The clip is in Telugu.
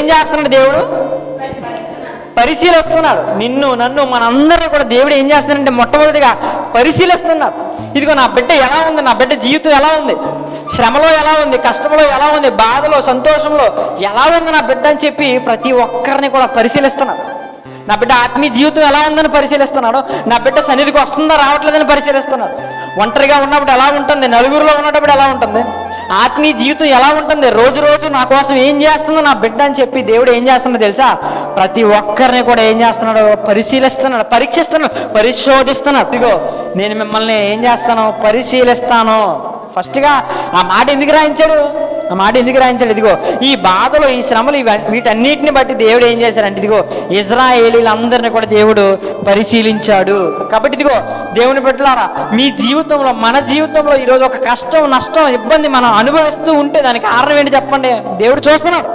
ఏం చేస్తున్నాడు దేవుడు? పరిశీలిస్తున్నాడు. నిన్ను నన్ను మనందరూ కూడా దేవుడు ఏం చేస్తున్నాడంటే మొట్టమొదటిగా పరిశీలిస్తున్నాడు. ఇదిగో నా బిడ్డ ఎలా ఉంది, నా బిడ్డ జీవితం ఎలా ఉంది, శ్రమలో ఎలా ఉంది, కష్టంలో ఎలా ఉంది, బాధలో సంతోషంలో ఎలా ఉంది నా బిడ్డ అని చెప్పి ప్రతి ఒక్కరిని కూడా పరిశీలిస్తున్నాడు. నా బిడ్డ ఆత్మీయ జీవితం ఎలా ఉందని పరిశీలిస్తున్నాడు. నా బిడ్డ సన్నిధికి వస్తుందా రావట్లేదని పరిశీలిస్తున్నాడు. ఒంటరిగా ఉన్నప్పుడు ఎలా ఉంటుంది, నలుగురిలో ఉన్నప్పుడు ఎలా ఉంటుంది, ఆత్మీయ జీవితం ఎలా ఉంటుంది, రోజు రోజు నా కోసం ఏం చేస్తుందో నా బిడ్డ అని చెప్పి దేవుడు ఏం చేస్తున్నాడో తెలుసా? ప్రతి ఒక్కరిని కూడా ఏం చేస్తున్నాడు? పరిశీలిస్తున్నాడు, పరీక్షిస్తున్నాడు, పరిశోధిస్తున్నాడు. ఇదిగో నేను మిమ్మల్ని ఏం చేస్తాను? పరిశీలిస్తాను. ఫస్ట్గా ఆ మాట ఎందుకు రాయించాడు? ఆ మాట ఎందుకు రాయించాడు? ఇదిగో ఈ బాధలు, ఈ శ్రమలు, వీటన్నిటిని బట్టి దేవుడు ఏం చేశాడంటే ఇదిగో ఇజ్రాయేలీలందరినీ కూడా దేవుడు పరిశీలించాడు. కాబట్టి ఇదిగో దేవుని బిడ్డలారా, మీ జీవితంలో, మన జీవితంలో ఈరోజు ఒక కష్టం, నష్టం, ఇబ్బంది మనం అనుభవిస్తూ ఉంటే దానికి కారణం ఏంటి చెప్పండి? దేవుడు చూస్తున్నాడు.